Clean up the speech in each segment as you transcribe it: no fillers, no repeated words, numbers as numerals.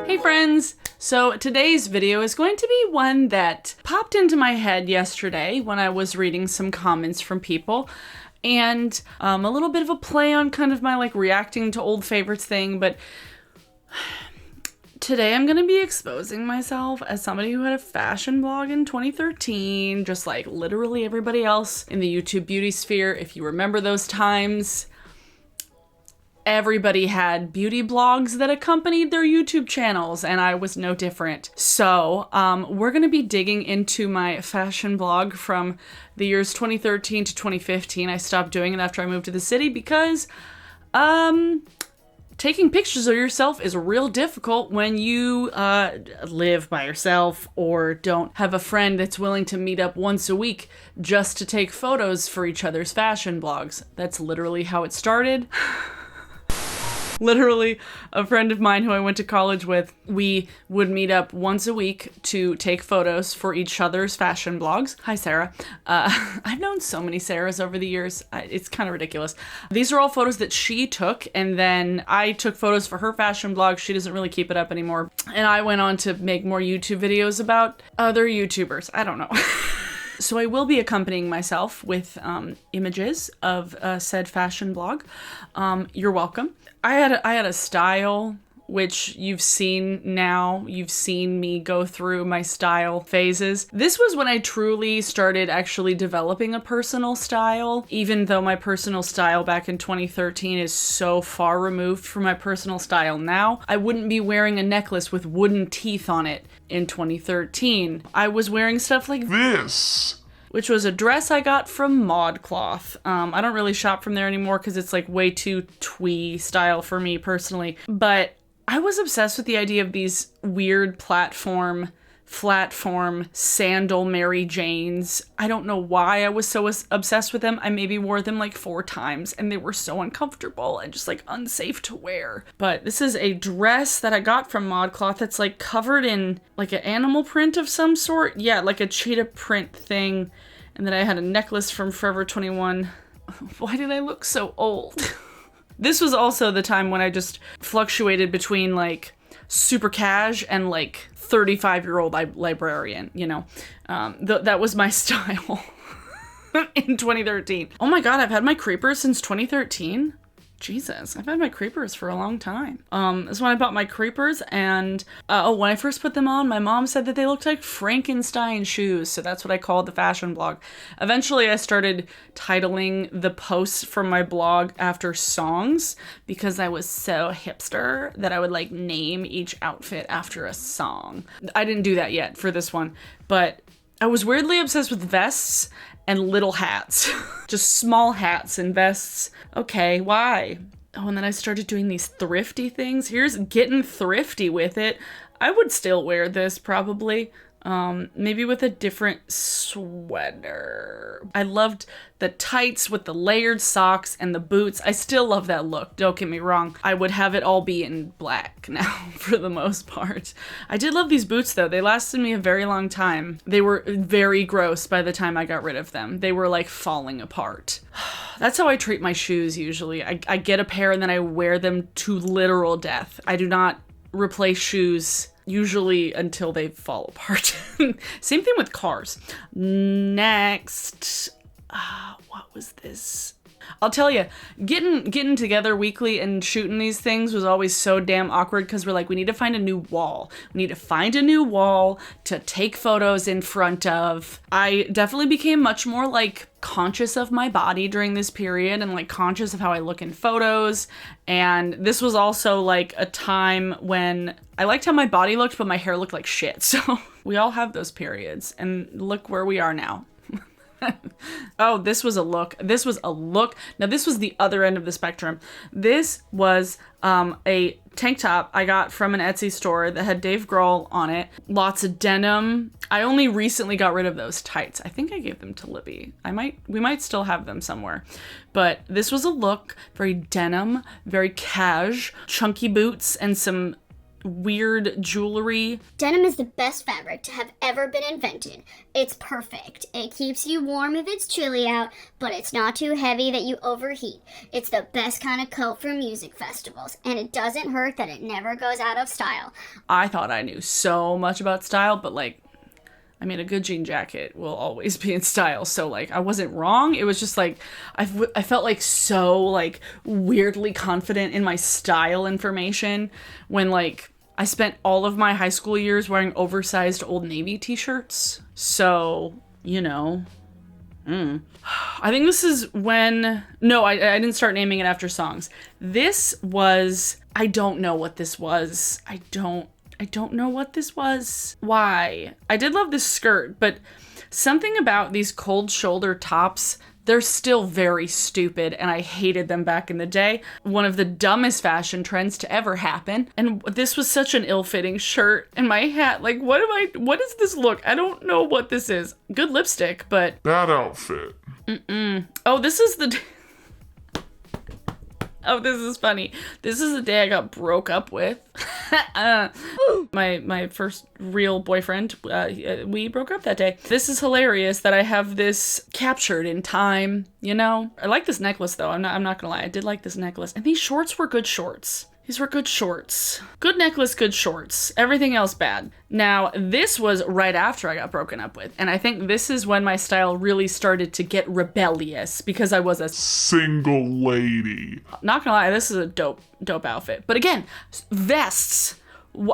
Hey friends! So today's video is going to be one that popped into my head yesterday when I was reading some comments from people, and a little bit of a play on kind of my like reacting to old favorites thing, but today I'm gonna be exposing myself as somebody who had a fashion blog in 2013, just like literally everybody else in the YouTube beauty sphere. If you remember those times, everybody had beauty blogs that accompanied their YouTube channels, and I was no different. So we're gonna be digging into my fashion blog from the years 2013 to 2015. I stopped doing it after I moved to the city because taking pictures of yourself is real difficult when you live by yourself or don't have a friend that's willing to meet up once a week just to take photos for each other's fashion blogs. That's literally how it started. Literally, a friend of mine who I went to college with, we would meet up once a week to take photos for each other's fashion blogs. Hi, Sarah. I've known so many Sarahs over the years. It's kind of ridiculous. These are all photos that she took, and then I took photos for her fashion blog. She doesn't really keep it up anymore. And I went on to make more YouTube videos about other YouTubers. I don't know. So I will be accompanying myself with images of said fashion blog. You're welcome. I had a style, which you've seen now. You've seen me go through my style phases. This was when I truly started actually developing a personal style, even though my personal style back in 2013 is so far removed from my personal style now. I wouldn't be wearing a necklace with wooden teeth on it in 2013. I was wearing stuff like this, which was a dress I got from ModCloth. I don't really shop from there anymore because it's like way too twee style for me personally. But I was obsessed with the idea of these weird flatform sandal Mary Janes. I don't know why I was so obsessed with them. I maybe wore them like 4 times and they were so uncomfortable and just like unsafe to wear. But this is a dress that I got from ModCloth that's like covered in like an animal print of some sort. Yeah, like a cheetah print thing. And then I had a necklace from Forever 21. Why did I look so old? This was also the time when I just fluctuated between like super cash and like 35-year-old librarian, you know. That was my style in 2013. Oh my god, I've had my creepers since 2013? Jesus, I've had my creepers for a long time. That's when I bought my creepers, and when I first put them on, my mom said that they looked like Frankenstein shoes, so that's what I called the fashion blog. Eventually, I started titling the posts from my blog after songs, because I was so hipster that I would like name each outfit after a song. I didn't do that yet for this one, but I was weirdly obsessed with vests and little hats. Just small hats and vests. Okay, why? Oh, and then I started doing these thrifty things. Here's getting thrifty with it. I would still wear this probably. Maybe with a different sweater. I loved the tights with the layered socks and the boots. I still love that look, don't get me wrong. I would have it all be in black now for the most part. I did love these boots though. They lasted me a very long time. They were very gross by the time I got rid of them. They were like falling apart. That's how I treat my shoes usually. I get a pair and then I wear them to literal death. I do not replace shoes usually until they fall apart. Same thing with cars. Next, what was this? I'll tell you, getting together weekly and shooting these things was always so damn awkward because we're like, we need to find a new wall. We need to find a new wall to take photos in front of. I definitely became much more like conscious of my body during this period and like conscious of how I look in photos. And this was also like a time when I liked how my body looked, but my hair looked like shit. So we all have those periods, and look where we are now. Oh, this was a look. This was a look. Now, this was the other end of the spectrum. This was a tank top I got from an Etsy store that had Dave Grrrl on it. Lots of denim. I only recently got rid of those tights. I think I gave them to Libby. We might still have them somewhere. But this was a look, very denim, very cash, chunky boots, and some weird jewelry. Denim is the best fabric to have ever been invented. It's perfect. It keeps you warm if it's chilly out, but it's not too heavy that you overheat. It's the best kind of coat for music festivals, and it doesn't hurt that it never goes out of style. I thought I knew so much about style, but like, I mean, a good jean jacket will always be in style. So like, I wasn't wrong. It was just like, I felt like so like weirdly confident in my style information when like I spent all of my high school years wearing oversized Old Navy t-shirts. So, you know, I think this is when, no, I didn't start naming it after songs. This was, I don't know what this was. I don't know what this was. Why? I did love this skirt, but something about these cold shoulder tops, they're still very stupid, and I hated them back in the day. One of the dumbest fashion trends to ever happen. And this was such an ill-fitting shirt, and my hat, like, what is this look? I don't know what this is. Good lipstick, but... Bad outfit. Oh, this is the... Oh, this is funny. This is the day I got broke up with. My first real boyfriend, we broke up that day. This is hilarious that I have this captured in time, you know? I like this necklace though. I'm not gonna lie. I did like this necklace. And these shorts were good shorts. These were good shorts. Good necklace, good shorts. Everything else bad. Now, this was right after I got broken up with. And I think this is when my style really started to get rebellious because I was a single lady. Not gonna lie, this is a dope outfit. But again, vests.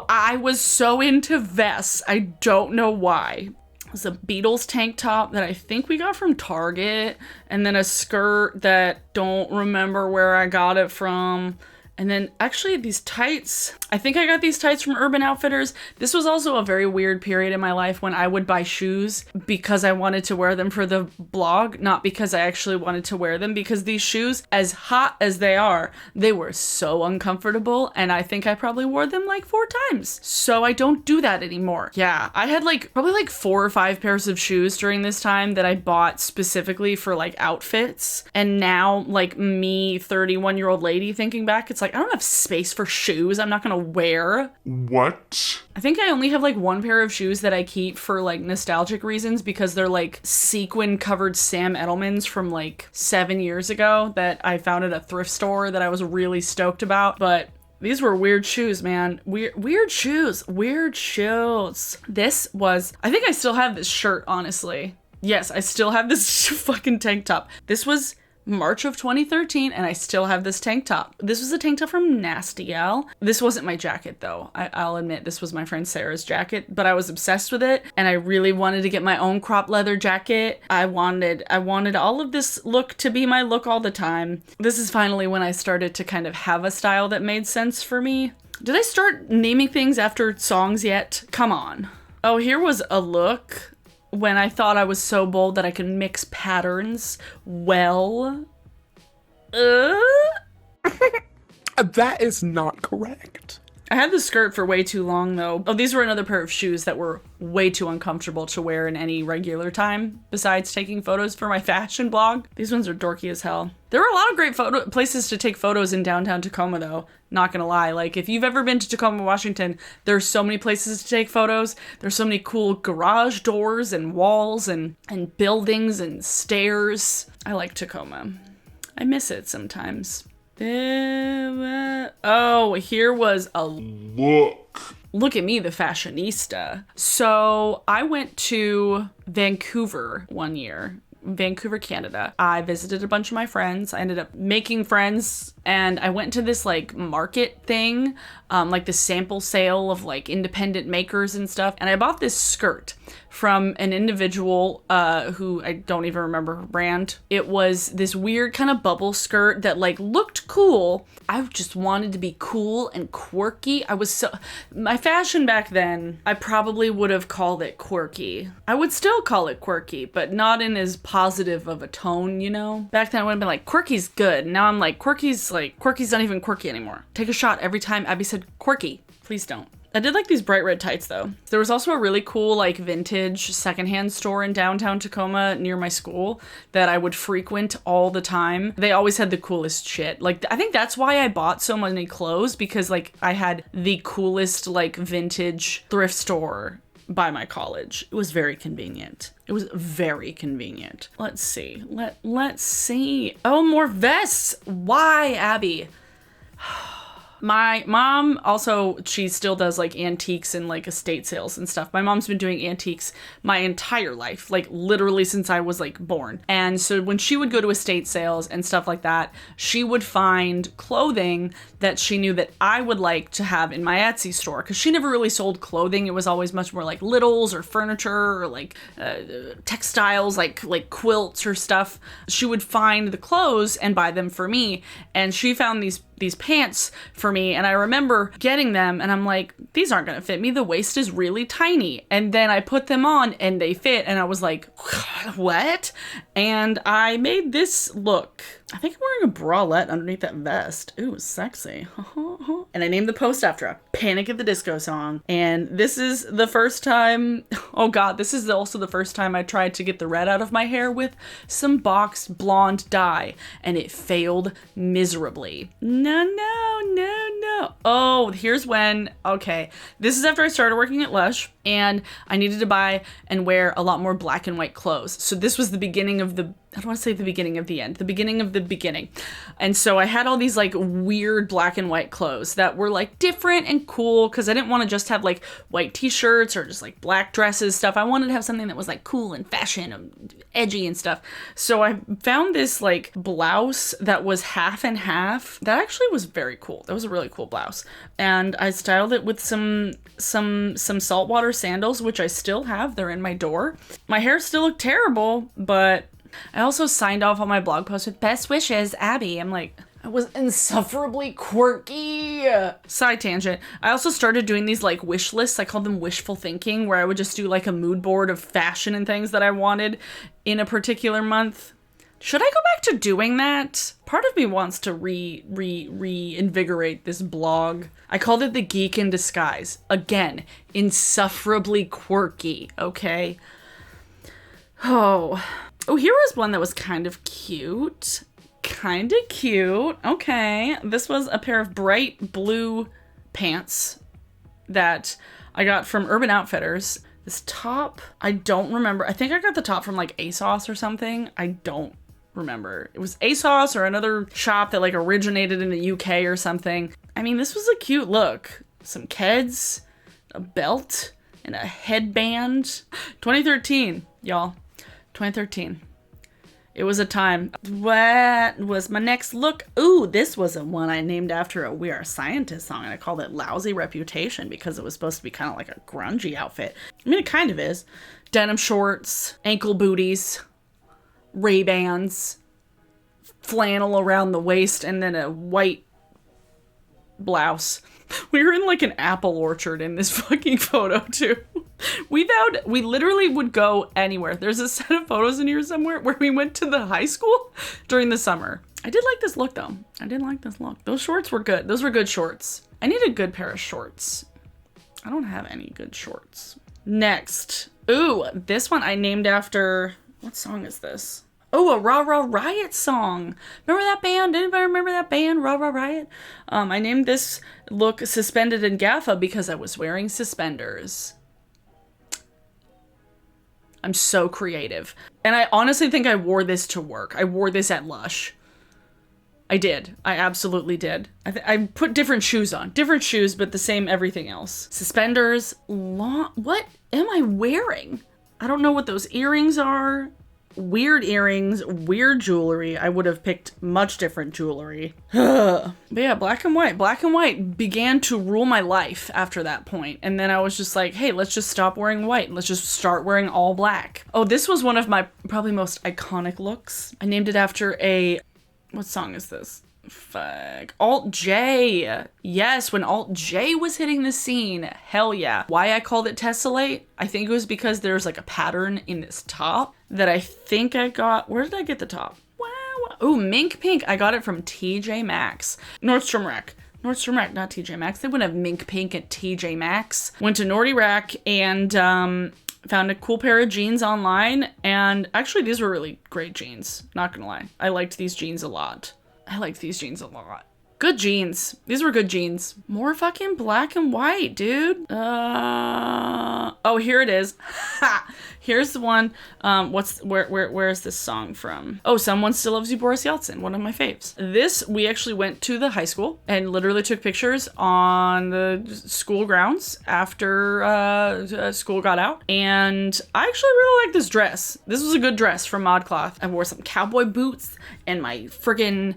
I was so into vests. I don't know why. It was a Beatles tank top that I think we got from Target. And then a skirt that don't remember where I got it from. And then actually these tights, I think I got these tights from Urban Outfitters. This was also a very weird period in my life when I would buy shoes because I wanted to wear them for the blog, not because I actually wanted to wear them, because these shoes, as hot as they are, they were so uncomfortable, and I think I probably wore them like 4 times. So I don't do that anymore. Yeah, I had probably 4 or 5 pairs of shoes during this time that I bought specifically for like outfits. And now, like, me, 31-year-old lady, thinking back, it's like, I don't have space for shoes I'm not gonna wear. What? I think I only have 1 pair of shoes that I keep for nostalgic reasons because they're sequin covered Sam Edelmans from 7 years ago that I found at a thrift store that I was really stoked about. But these were weird shoes, man. Weird shoes. This was, I think I still have this shirt, honestly. Yes, I still have this fucking tank top. This was March of 2013, and I still have this tank top. This was a tank top from Nasty Al. This wasn't my jacket, though. I'll admit this was my friend Sarah's jacket, but I was obsessed with it, and I really wanted to get my own crop leather jacket. I wanted all of this look to be my look all the time. This is finally when I started to kind of have a style that made sense for me. Did I start naming things after songs yet? Come on. Oh, here was a look when I thought I was so bold that I could mix patterns well. That is not correct. I had the skirt for way too long, though. Oh, these were another pair of shoes that were way too uncomfortable to wear in any regular time, besides taking photos for my fashion blog. These ones are dorky as hell. There are a lot of great places to take photos in downtown Tacoma, though. Not gonna lie. If you've ever been to Tacoma, Washington, there's so many places to take photos. There's so many cool garage doors and walls and buildings and stairs. I like Tacoma. I miss it sometimes. Oh, here was a look. Look at me, the fashionista. So I went to Vancouver one year. Vancouver, Canada. I visited a bunch of my friends. I ended up making friends, and I went to this market thing, the sample sale of independent makers and stuff. And I bought this skirt from an individual who I don't even remember her brand. It was this weird kind of bubble skirt that looked cool. I just wanted to be cool and quirky. My fashion back then, I probably would have called it quirky. I would still call it quirky, but not in as positive of a tone, you know? Back then I would have been quirky's good. Now I'm quirky's not even quirky anymore. Take a shot every time Abby said quirky. Please don't. I did like these bright red tights though. There was also a really cool like vintage secondhand store in downtown Tacoma near my school that I would frequent all the time. They always had the coolest shit. Like, I think that's why I bought so many clothes, because like I had the coolest like vintage thrift store by my college. It was very convenient. It was very convenient. Let's see. Let's see. Oh, more vests. Why, Abby? My mom also, she still does like antiques and like estate sales and stuff. My mom's been doing antiques my entire life, like literally since I was like born. And so when she would go to estate sales and stuff like that, she would find clothing that she knew that I would like to have in my Etsy store, because she never really sold clothing. It was always much more like littles or furniture or like textiles, like quilts or stuff. She would find the clothes and buy them for me. And she found these pants for me, and I remember getting them and I'm like, these aren't gonna fit me, the waist is really tiny. And then I put them on and they fit, and I was like, what? And I made this look. I think I'm wearing a bralette underneath that vest. Ooh, sexy. And I named the post after a Panic at the Disco song. And this is the first time, oh god, this is also the first time I tried to get the red out of my hair with some boxed blonde dye, and it failed miserably. No. Oh, here's when, okay, this is after I started working at Lush, and I needed to buy and wear a lot more black and white clothes. So this was the beginning of the, I don't want to say the beginning of the end, the beginning of the beginning. And so I had all these like weird black and white clothes that were like different and cool, because I didn't want to just have like white t-shirts or just like black dresses stuff. I wanted to have something that was like cool and fashion and edgy and stuff. So I found this like blouse that was half and half. That actually was very cool. That was a really cool blouse. And I styled it with some saltwater sandals, which I still have. They're in my door. My hair still looked terrible, but I also signed off on my blog post with best wishes, Abby. I'm like, I was insufferably quirky. Side tangent. I also started doing these like wish lists. I called them wishful thinking, where I would just do like a mood board of fashion and things that I wanted in a particular month. Should I go back to doing that? Part of me wants to reinvigorate this blog. I called it the Geek in Disguise. Again, insufferably quirky, okay? Oh, here was one that was kind of cute. Okay. This was a pair of bright blue pants that I got from Urban Outfitters. This top, I don't remember. I think I got the top from like ASOS or something. I don't remember. It was ASOS or another shop that like originated in the UK or something. I mean, this was a cute look. Some Keds, a belt, and a headband. 2013, y'all. 2013. It was a time. What was my next look? Ooh, this was a one I named after a We Are Scientists song, and I called it Lousy Reputation because it was supposed to be kind of like a grungy outfit. I mean, it kind of is. Denim shorts, ankle booties, Ray-Bans, flannel around the waist, and then a white blouse. We were in like an apple orchard in this fucking photo too. We literally would go anywhere. There's a set of photos in here somewhere where we went to the high school during the summer. I did like this look though. I did like this look. Those shorts were good. Those were good shorts. I need a good pair of shorts. I don't have any good shorts. Next. Ooh, this one I named after, what song is this? Oh, a Rah Rah Riot song. Remember that band? Anybody remember that band, Rah Rah Riot? I named this look Suspended in Gaffa because I was wearing suspenders. I'm so creative. And I honestly think I wore this to work. I wore this at Lush. I did. I absolutely did. I put different shoes on. Different shoes, but the same everything else. Suspenders. What am I wearing? I don't know what those earrings are. Weird earrings, weird jewelry. I would have picked much different jewelry. But yeah, black and white. Black and white began to rule my life after that point. And then I was just like, hey, let's just stop wearing white. Let's just start wearing all black. Oh, this was one of my probably most iconic looks. I named it after what song is this? Fuck. Alt J. Yes, when Alt J was hitting the scene. Hell yeah. Why I called it Tessellate? I think it was because there's like a pattern in this top that I think I got. Where did I get the top? Wow. Ooh, mink pink. I got it from TJ Maxx. Nordstrom Rack. Nordstrom Rack, not TJ Maxx. They wouldn't have mink pink at TJ Maxx. Went to Nordy Rack and found a cool pair of jeans online. And actually, these were really great jeans. Not gonna lie. I liked these jeans a lot. Good jeans. These were good jeans. More fucking black and white, dude. Oh, here it is. Ha! Here's the one. Where is this song from? Oh, Someone Still Loves You, Boris Yeltsin. One of my faves. This, we actually went to the high school and literally took pictures on the school grounds after school got out. And I actually really like this dress. This was a good dress from ModCloth. I wore some cowboy boots and my friggin'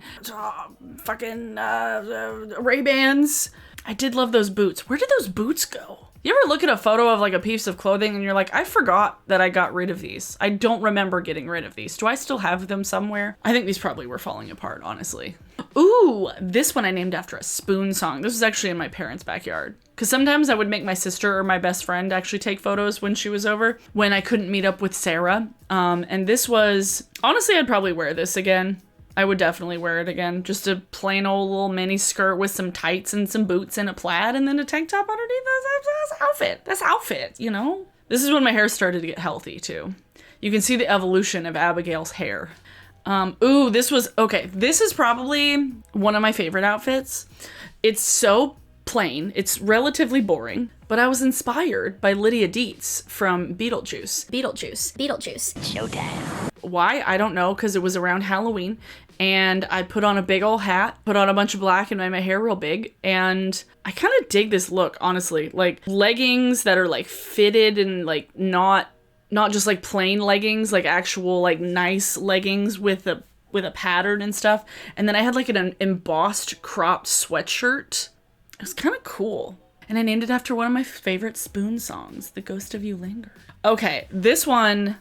Ray-Bans. I did love those boots. Where did those boots go? You ever look at a photo of like a piece of clothing and you're like, I forgot that I got rid of these. I don't remember getting rid of these. Do I still have them somewhere? I think these probably were falling apart, honestly. Ooh, this one I named after a Spoon song. This was actually in my parents' backyard. Because sometimes I would make my sister or my best friend actually take photos when she was over, when I couldn't meet up with Sarah. And this was, honestly, I'd probably wear this again. I would definitely wear it again. Just a plain old little mini skirt with some tights and some boots and a plaid and then a tank top underneath this outfit, you know? This is when my hair started to get healthy too. You can see the evolution of Abigail's hair. Ooh, this is probably one of my favorite outfits. It's so plain. It's relatively boring, but I was inspired by Lydia Dietz from Beetlejuice. Showtime. Why? I don't know, because it was around Halloween, and I put on a big old hat, put on a bunch of black, and made my hair real big, and I kind of dig this look, honestly. Like, leggings that are, like, fitted and, like, not just, like, plain leggings, like, actual, like, nice leggings with a pattern and stuff, and then I had, like, an embossed cropped sweatshirt. It was kind of cool. And I named it after one of my favorite Spoon songs, The Ghost of You Linger. Okay, this one...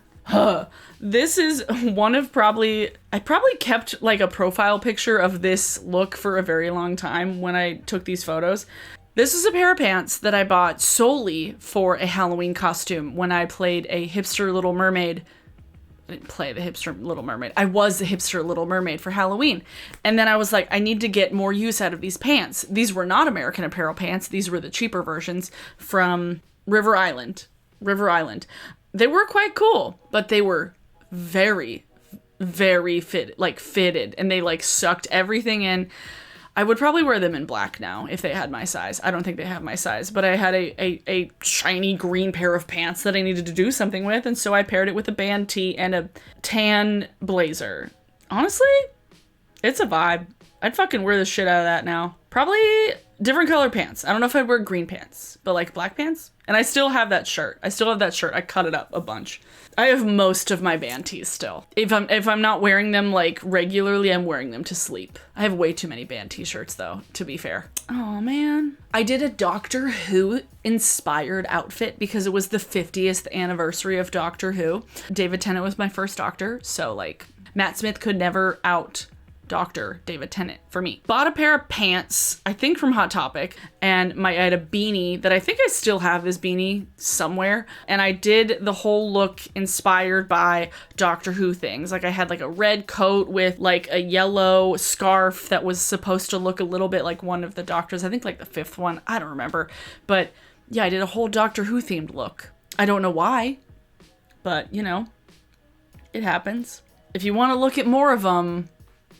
This is one of I probably kept like a profile picture of this look for a very long time when I took these photos. This is a pair of pants that I bought solely for a Halloween costume when I played a hipster Little Mermaid. I didn't play the hipster Little Mermaid. I was the hipster Little Mermaid for Halloween. And then I was like, I need to get more use out of these pants. These were not American Apparel pants. These were the cheaper versions from River Island. They were quite cool, but they were very, very fitted, and they like sucked everything in. I would probably wear them in black now if they had my size. I don't think they have my size, but I had a shiny green pair of pants that I needed to do something with, and so I paired it with a band tee and a tan blazer. Honestly, it's a vibe. I'd fucking wear the shit out of that now. Probably different color pants. I don't know if I'd wear green pants, but like black pants. And I still have that shirt. I cut it up a bunch. I have most of my band tees still. If I'm not wearing them like regularly, I'm wearing them to sleep. I have way too many band t-shirts though, to be fair. Oh man. I did a Doctor Who inspired outfit because it was the 50th anniversary of Doctor Who. David Tennant was my first Doctor, so like Matt Smith could never out Dr. David Tennant for me. Bought a pair of pants, I think from Hot Topic, and I had a beanie that I think I still have this beanie somewhere. And I did the whole look inspired by Doctor Who things. Like I had like a red coat with like a yellow scarf that was supposed to look a little bit like one of the Doctors. I think like the 5th one. I don't remember. But yeah, I did a whole Doctor Who themed look. I don't know why, but you know, it happens. If you want to look at more of them,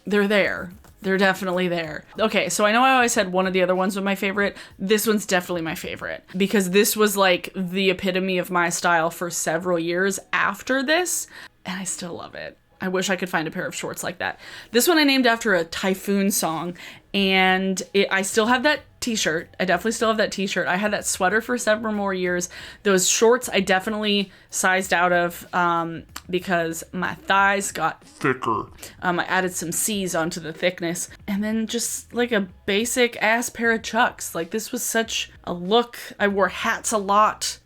they're there. They're definitely there. Okay, so I know I always said one of the other ones was my favorite. This one's definitely my favorite because this was like the epitome of my style for several years after this, and I still love it. I wish I could find a pair of shorts like that. This one I named after a Typhoon song, and I still have that t-shirt. I definitely still have that t-shirt. I had that sweater for several more years. Those shorts I definitely sized out of because my thighs got thicker. I added some C's onto the thickness, and then just like a basic ass pair of Chucks. Like this was such a look. I wore hats a lot.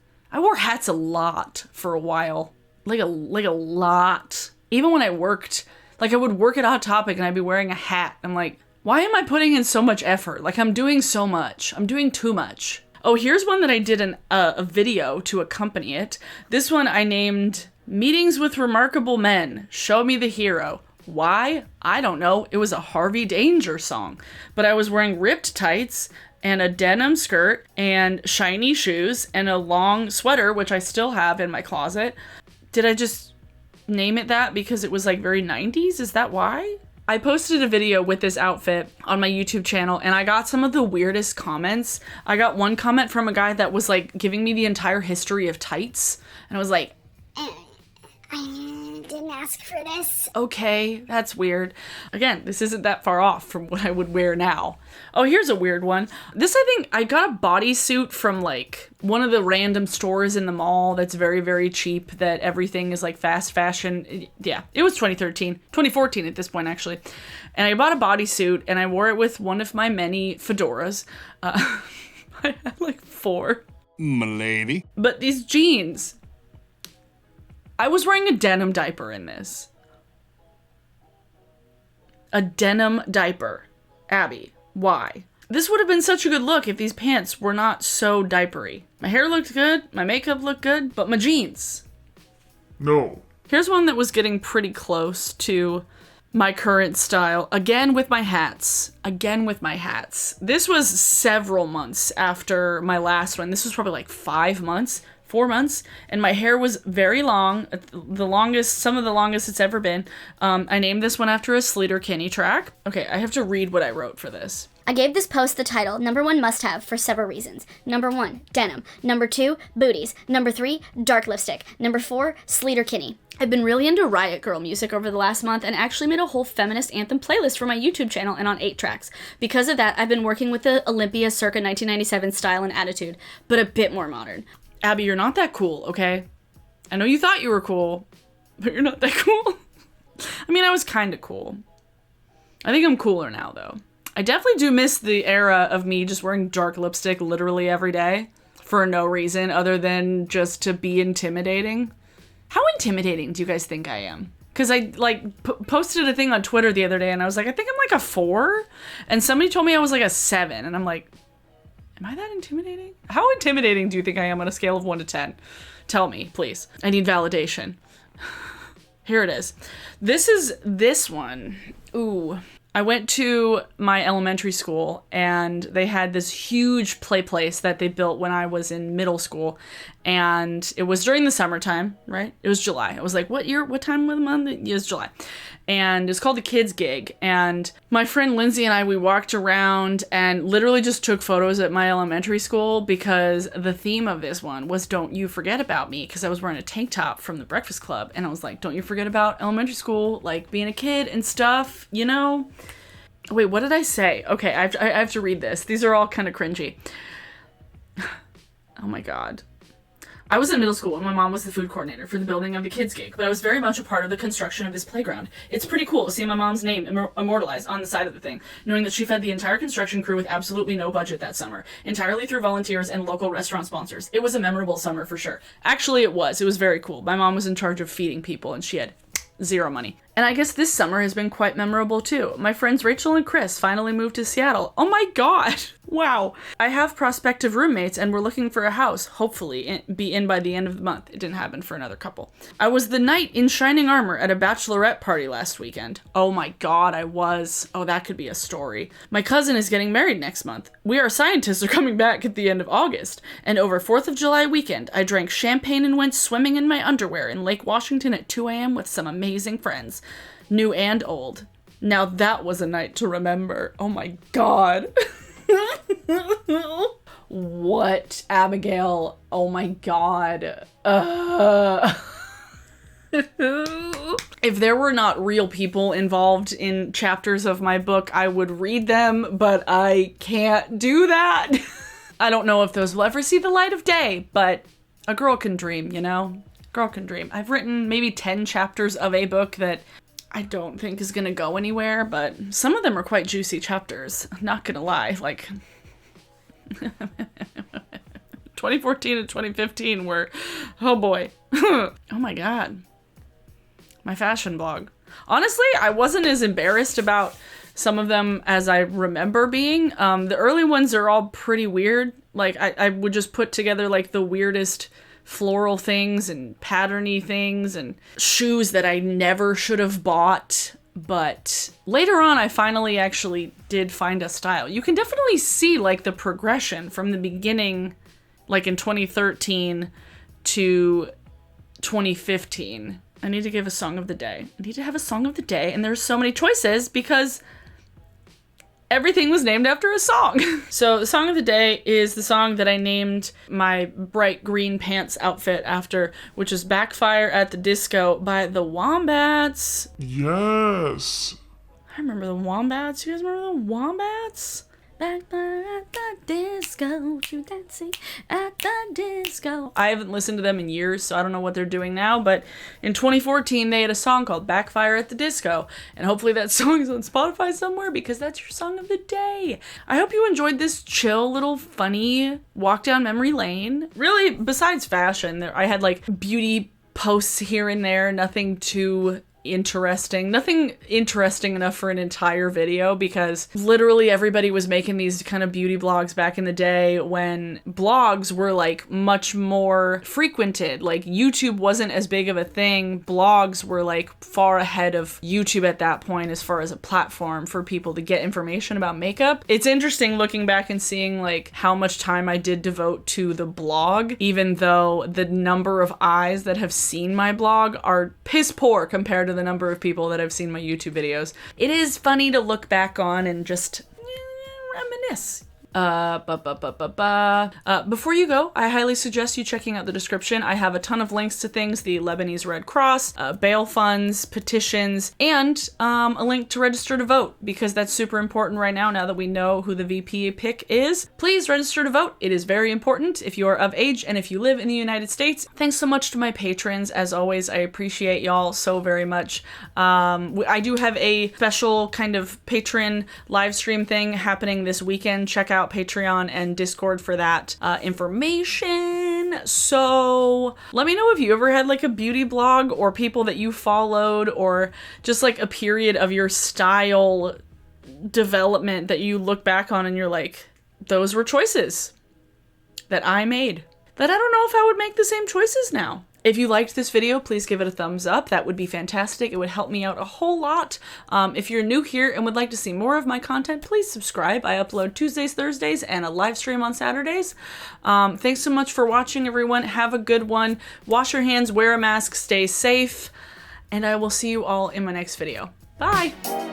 For a while. Like a lot. Even when I worked, like I would work at Hot Topic and I'd be wearing a hat. I'm like, why am I putting in so much effort? Like I'm doing so much. I'm doing too much. Oh, here's one that I did a video to accompany it. This one I named Meetings with Remarkable Men. Show Me the Hero. Why? I don't know. It was a Harvey Danger song. But I was wearing ripped tights and a denim skirt and shiny shoes and a long sweater, which I still have in my closet. Did I just name it that because it was like very 90s? Is that why? I posted a video with this outfit on my YouTube channel and I got some of the weirdest comments. I got one comment from a guy that was like giving me the entire history of tights. And I was like, I didn't ask for this. okay, that's weird. Again, this isn't that far off from what I would wear now. Oh, here's a weird one. This, I think, I got a bodysuit from like one of the random stores in the mall that's very, very cheap, that everything is like fast fashion. Yeah, it was 2014 at this point, actually. And I bought a bodysuit and I wore it with one of my many fedoras. I had like 4. M'lady. But these jeans, I was wearing a denim diaper in this. A denim diaper. Abby, why? This would have been such a good look if these pants were not so diapery. My hair looked good, my makeup looked good, but my jeans. No. Here's one that was getting pretty close to my current style. Again with my hats. This was several months after my last one. This was probably like 4 months, and my hair was very long, some of the longest it's ever been. I named this one after a Sleater-Kinney track. Okay, I have to read what I wrote for this. I gave this post the title, #1 must-have, for several reasons. #1, denim. #2, booties. #3, dark lipstick. #4, Sleater-Kinney. I've been really into Riot Grrrl music over the last month and actually made a whole feminist anthem playlist for my YouTube channel and on 8 tracks. Because of that, I've been working with the Olympia circa 1997 style and attitude, but a bit more modern. Abby, you're not that cool, okay? I know you thought you were cool, but you're not that cool. I mean, I was kind of cool. I think I'm cooler now, though. I definitely do miss the era of me just wearing dark lipstick literally every day for no reason other than just to be intimidating. How intimidating do you guys think I am? Because I, like, posted a thing on Twitter the other day, and I was like, I think I'm like a 4, and somebody told me I was like a 7, and I'm like, am I that intimidating? How intimidating do you think I am on a scale of 1 to 10? Tell me, please. I need validation. Here it is. This is this one. Ooh. I went to my elementary school and they had this huge play place that they built when I was in middle school. And it was during the summertime, right? It was July. I was like, what time of the month? It was July. And it's called the Kids Gig. And my friend Lindsay and I, we walked around and literally just took photos at my elementary school because the theme of this one was Don't You Forget About Me, because I was wearing a tank top from the Breakfast Club. And I was like, don't you forget about elementary school, like being a kid and stuff, you know? Wait, what did I say? Okay, I have to read this. These are all kind of cringy. Oh my God. I was in middle school and my mom was the food coordinator for the building of the Kids Gig, but I was very much a part of the construction of this playground. It's pretty cool to see my mom's name immortalized on the side of the thing, knowing that she fed the entire construction crew with absolutely no budget that summer, entirely through volunteers and local restaurant sponsors. It was a memorable summer for sure. Actually, it was. It was very cool. My mom was in charge of feeding people and she had zero money. And I guess this summer has been quite memorable too. My friends Rachel and Chris finally moved to Seattle. Oh my God. Wow. I have prospective roommates and we're looking for a house, hopefully be in by the end of the month. It didn't happen for another couple. I was the knight in shining armor at a bachelorette party last weekend. Oh my God, I was. Oh, that could be a story. My cousin is getting married next month. We Are Scientists are coming back at the end of August. And over 4th of July weekend, I drank champagne and went swimming in my underwear in Lake Washington at 2 a.m. with some amazing friends. New and old. Now that was a night to remember. Oh my God. What, Abigail? Oh my God. If there were not real people involved in chapters of my book, I would read them, but I can't do that. I don't know if those will ever see the light of day, but a girl can dream, you know? Girl can dream. I've written maybe 10 chapters of a book that I don't think is gonna go anywhere, but some of them are quite juicy chapters. I'm not gonna lie, like 2014 and 2015 were, oh boy. Oh my God. My fashion blog. Honestly, I wasn't as embarrassed about some of them as I remember being. The early ones are all pretty weird. Like I would just put together like the weirdest floral things and patterny things and shoes that I never should have bought. But later on, I finally actually did find a style. You can definitely see like the progression from the beginning, like in 2013 to 2015. I need to give a song of the day. I need to have a song of the day, and there's so many choices because everything was named after a song. So the song of the day is the song that I named my bright green pants outfit after, which is Backfire at the Disco by the Wombats. Yes. I remember the Wombats. You guys remember the Wombats? Backfire at the disco, you dancing at the disco. I haven't listened to them in years, so I don't know what they're doing now, but in 2014 they had a song called Backfire at the Disco, and hopefully that song is on Spotify somewhere because that's your song of the day. I hope you enjoyed this chill little funny walk down memory lane. Really, besides fashion, I had like beauty posts here and there, nothing too nothing interesting enough for an entire video, because literally everybody was making these kind of beauty blogs back in the day when blogs were like much more frequented. Like YouTube wasn't as big of a thing. Blogs were like far ahead of YouTube at that point as far as a platform for people to get information about makeup. It's interesting looking back and seeing like how much time I did devote to the blog, even though the number of eyes that have seen my blog are piss poor compared to the number of people that have seen my YouTube videos. It is funny to look back on and just reminisce. Before you go, I highly suggest you checking out the description. I have a ton of links to things, the Lebanese Red Cross, bail funds, petitions, and a link to register to vote, because that's super important right now that we know who the VP pick is. Please register to vote. It is very important if you are of age and if you live in the United States. Thanks so much to my patrons. As always, I appreciate y'all so very much. I do have a special kind of patron live stream thing happening this weekend. Check out Patreon and Discord for that information. So let me know if you ever had like a beauty blog or people that you followed, or just like a period of your style development that you look back on and you're like, those were choices that I made that I don't know if I would make the same choices now. If you liked this video, please give it a thumbs up. That would be fantastic. It would help me out a whole lot. If you're new here and would like to see more of my content, please subscribe. I upload Tuesdays, Thursdays, and a live stream on Saturdays. Thanks so much for watching, everyone. Have a good one. Wash your hands, wear a mask, stay safe, and I will see you all in my next video. Bye!